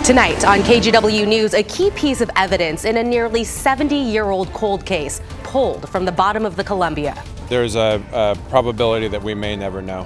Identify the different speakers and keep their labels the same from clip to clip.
Speaker 1: Tonight on KGW News, a key piece of evidence in a nearly 70-year-old cold case pulled from the bottom of the Columbia.
Speaker 2: There's a probability that we may never know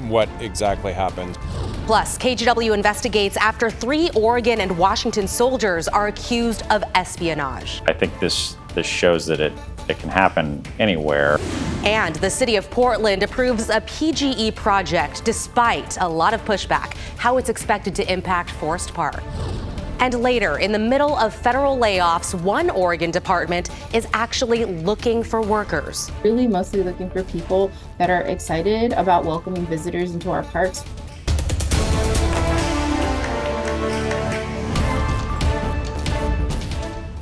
Speaker 2: what exactly happened.
Speaker 1: Plus, KGW investigates after 3 Oregon and Washington soldiers are accused of espionage.
Speaker 3: I think this shows that it can happen anywhere.
Speaker 1: And the city of Portland approves a PGE project despite a lot of pushback, how it's expected to impact Forest Park. And later, in the middle of federal layoffs, one Oregon department is actually looking for workers.
Speaker 4: Really mostly looking for people that are excited about welcoming visitors into our parks.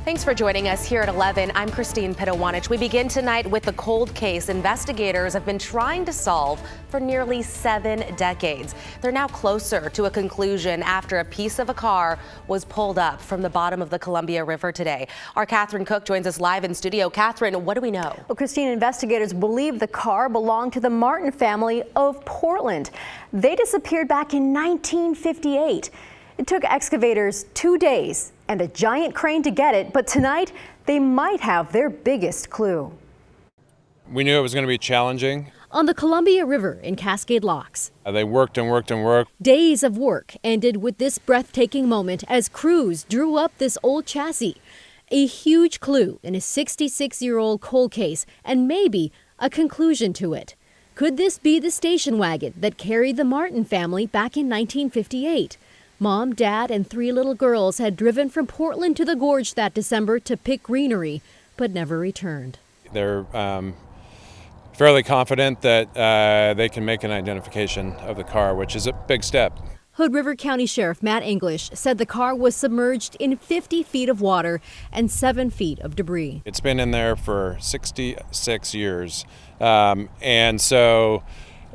Speaker 1: Thanks for joining us here at 11. I'm Christine Pitawanich. We begin tonight with the cold case investigators have been trying to solve for nearly 7 decades. They're now closer to a conclusion after a piece of a car was pulled up from the bottom of the Columbia River today. Our Catherine Cook joins us live in studio. Catherine, what do we know?
Speaker 5: Well, Christine, investigators believe the car belonged to the Martin family of Portland. They disappeared back in 1958. It took excavators 2 days and a giant crane to get it, but tonight they might have their biggest clue.
Speaker 2: We knew it was going to be challenging.
Speaker 6: On the Columbia River in Cascade Locks.
Speaker 2: They worked and worked and worked.
Speaker 6: Days of work ended with this breathtaking moment as crews drew up this old chassis. A huge clue in a 66-year-old cold case and maybe a conclusion to it. Could this be the station wagon that carried the Martin family back in 1958? Mom, Dad, and 3 little girls had driven from Portland to the gorge that December to pick greenery, but never returned.
Speaker 2: They're fairly confident that they can make an identification of the car, which is a big step.
Speaker 6: Hood River County Sheriff Matt English said the car was submerged in 50 feet of water and 7 feet of debris.
Speaker 2: It's been in there for 66 years, and so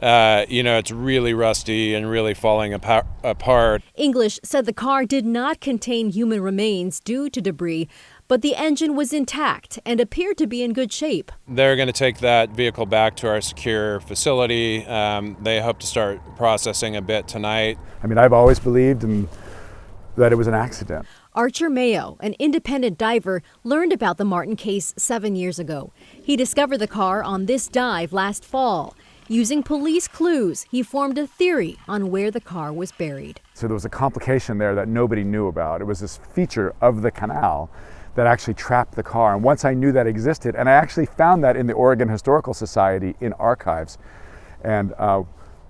Speaker 2: it's really rusty and really falling apart.
Speaker 6: English said the car did not contain human remains due to debris, but the engine was intact and appeared to be in good shape.
Speaker 2: They're going to take that vehicle back to our secure facility. They hope to start processing a bit tonight.
Speaker 7: I mean, I've always believed that it was an accident.
Speaker 6: Archer Mayo, an independent diver, learned about the Martin case 7 years ago. He discovered the car on this dive last fall. Using police clues, he formed a theory on where the car was buried.
Speaker 7: So there was a complication there that nobody knew about. It was this feature of the canal that actually trapped the car. And once I knew that existed, and I actually found that in the Oregon Historical Society in archives. And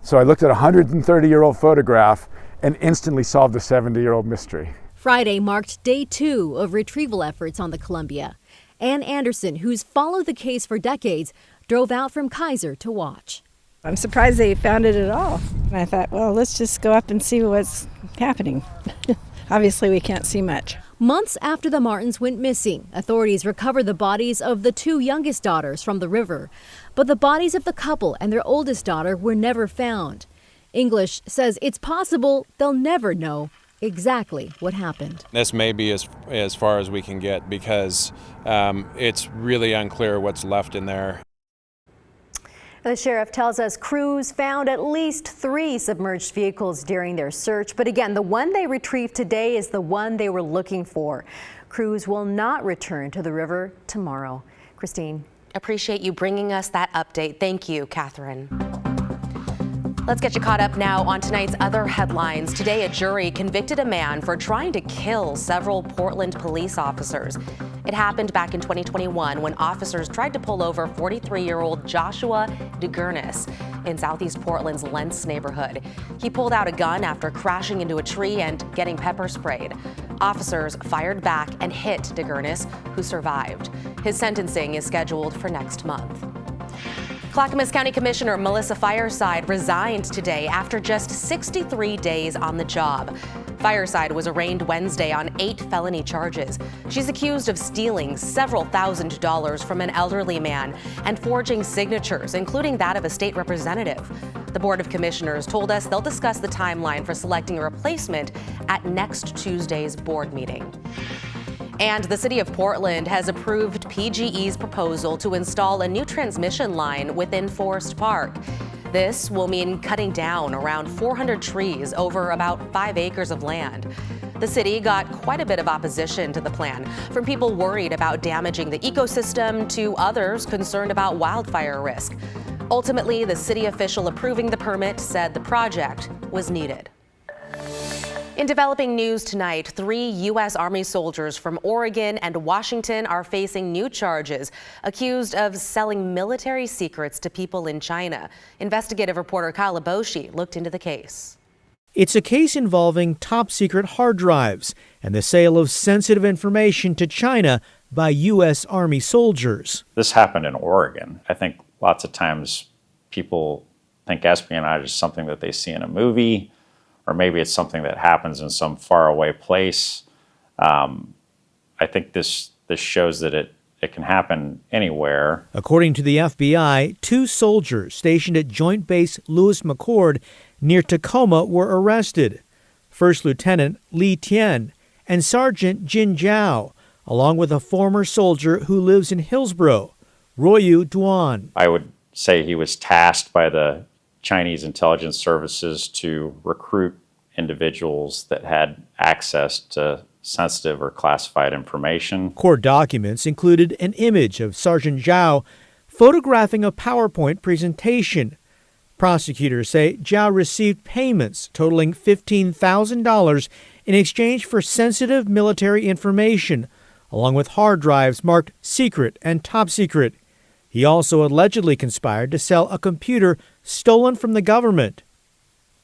Speaker 7: so I looked at a 130-year-old photograph and instantly solved a 70-year-old mystery.
Speaker 6: Friday marked day 2 of retrieval efforts on the Columbia. Ann Anderson, who's followed the case for decades, drove out from Kaiser to watch.
Speaker 8: I'm surprised they found it at all. And I thought, well, let's just go up and see what's happening. Obviously, we can't see much.
Speaker 6: Months after the Martins went missing, authorities recovered the bodies of the 2 youngest daughters from the river. But the bodies of the couple and their oldest daughter were never found. English says it's possible they'll never know exactly what happened.
Speaker 2: This may be as far as we can get because it's really unclear what's left in there.
Speaker 5: The sheriff tells us crews found at least 3 submerged vehicles during their search. But again, the one they retrieved today is the one they were looking for. Crews will not return to the river tomorrow. Christine.
Speaker 1: Appreciate you bringing us that update. Thank you, Catherine. Let's get you caught up now on tonight's other headlines. Today, a jury convicted a man for trying to kill several Portland police officers. It happened back in 2021 when officers tried to pull over 43-year-old Joshua DeGurnis in southeast Portland's Lentz neighborhood. He pulled out a gun after crashing into a tree and getting pepper sprayed. Officers fired back and hit DeGurnis, who survived. His sentencing is scheduled for next month. Clackamas County Commissioner Melissa Fireside resigned today after just 63 days on the job. Fireside was arraigned Wednesday on 8 felony charges. She's accused of stealing several $1,000s from an elderly man and forging signatures, including that of a state representative. The Board of Commissioners told us they'll discuss the timeline for selecting a replacement at next Tuesday's board meeting. And the city of Portland has approved PGE's proposal to install a new transmission line within Forest Park. This will mean cutting down around 400 trees over about 5 acres of land. The city got quite a bit of opposition to the plan, from people worried about damaging the ecosystem to others concerned about wildfire risk. Ultimately, the city official approving the permit said the project was needed. In developing news tonight, 3 U.S. Army soldiers from Oregon and Washington are facing new charges, accused of selling military secrets to people in China. Investigative reporter Kyle Aboshi looked into the case.
Speaker 9: It's a case involving top-secret hard drives and the sale of sensitive information to China by U.S. Army soldiers.
Speaker 3: This happened in Oregon. I think lots of times people think espionage is something that they see in a movie, or maybe it's something that happens in some faraway place. I think this shows that it can happen anywhere.
Speaker 9: According to the FBI, 2 soldiers stationed at Joint Base Lewis-McChord near Tacoma were arrested. First Lieutenant Li Tian and Sergeant Jin Zhao, along with a former soldier who lives in Hillsborough, Royu Duan.
Speaker 3: I would say he was tasked by the Chinese intelligence services to recruit individuals that had access to sensitive or classified information.
Speaker 9: Court documents included an image of Sergeant Zhao photographing a PowerPoint presentation. Prosecutors say Zhao received payments totaling $15,000 in exchange for sensitive military information, along with hard drives marked secret and top secret. He also allegedly conspired to sell a computer stolen from the government.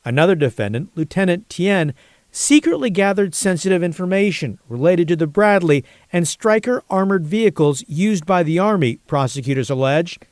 Speaker 9: Another defendant, Lieutenant Tian, secretly gathered sensitive information related to the Bradley and Stryker armored vehicles used by the Army, prosecutors alleged.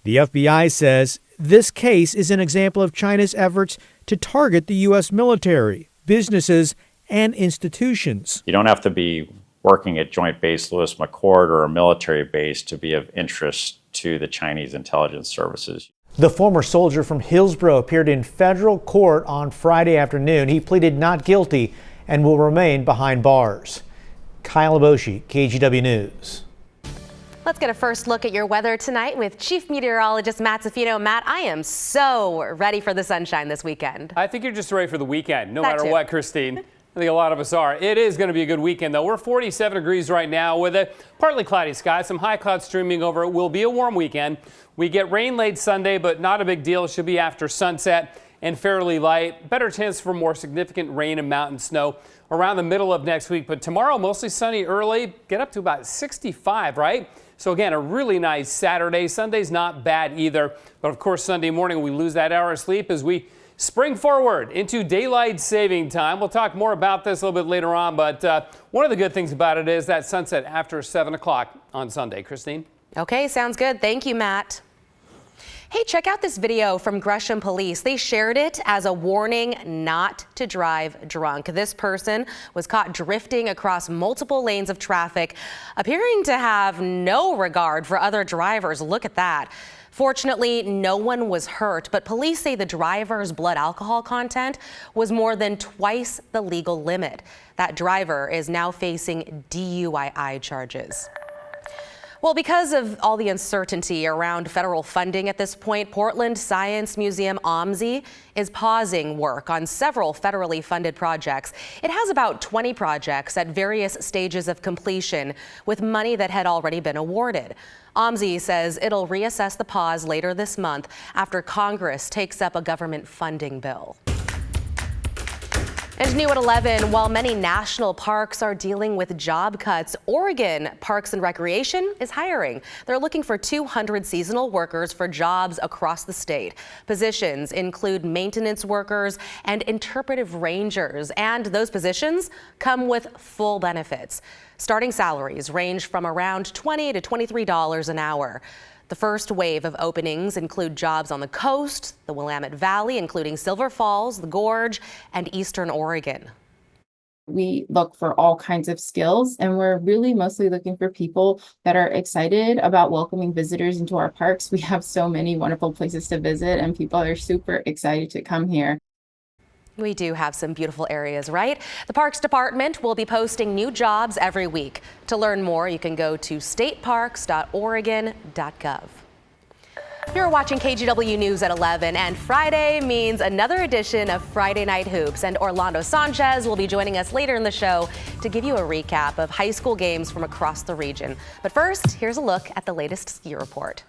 Speaker 9: The FBI says this case is an example of China's efforts to target the U.S. military, businesses, and institutions.
Speaker 3: You don't have to be working at Joint Base Lewis-McChord or a military base to be of interest to the Chinese intelligence services.
Speaker 9: The former soldier from Hillsborough appeared in federal court on Friday afternoon. He pleaded not guilty and will remain behind bars. Kyle Aboshi, KGW News.
Speaker 1: Let's get a first look at your weather tonight with Chief Meteorologist Matt Zafino. Matt, I am so ready for the sunshine this weekend.
Speaker 10: I think you're just ready for the weekend, no
Speaker 1: That
Speaker 10: matter
Speaker 1: too.
Speaker 10: what, Christine. I think a lot of us are. It is going to be a good weekend, though. We're 47 degrees right now with a partly cloudy sky. Some high clouds streaming over. It will be a warm weekend. We get rain late Sunday, but not a big deal. It should be after sunset and fairly light. Better chance for more significant rain and mountain snow around the middle of next week. But tomorrow, mostly sunny early. Get up to about 65, right? So again, a really nice Saturday. Sunday's not bad either. But of course, Sunday morning, we lose that hour of sleep as we spring forward into daylight saving time. We'll talk more about this a little bit later on, but one of the good things about it is that sunset after 7 o'clock on Sunday. Christine?
Speaker 1: Okay, sounds good. Thank you, Matt. Hey, check out this video from Gresham Police. They shared it as a warning not to drive drunk. This person was caught drifting across multiple lanes of traffic, appearing to have no regard for other drivers. Look at that. Fortunately, no one was hurt, but police say the driver's blood alcohol content was more than twice the legal limit. That driver is now facing DUI charges. Well, because of all the uncertainty around federal funding at this point, Portland Science Museum OMSI is pausing work on several federally funded projects. It has about 20 projects at various stages of completion with money that had already been awarded. OMSI says it'll reassess the pause later this month after Congress takes up a government funding bill. And new at 11, while many national parks are dealing with job cuts, Oregon Parks and Recreation is hiring. They're looking for 200 seasonal workers for jobs across the state. Positions include maintenance workers and interpretive rangers, and those positions come with full benefits. Starting salaries range from around $20 to $23 an hour. The first wave of openings include jobs on the coast, the Willamette Valley, including Silver Falls, the Gorge, and Eastern Oregon.
Speaker 4: We look for all kinds of skills, and we're really mostly looking for people that are excited about welcoming visitors into our parks. We have so many wonderful places to visit, and people are super excited to come here.
Speaker 1: We do have some beautiful areas, right? The Parks Department will be posting new jobs every week. To learn more, you can go to stateparks.oregon.gov. You're watching KGW News at 11, and Friday means another edition of Friday Night Hoops. And Orlando Sanchez will be joining us later in the show to give you a recap of high school games from across the region. But first, here's a look at the latest ski report.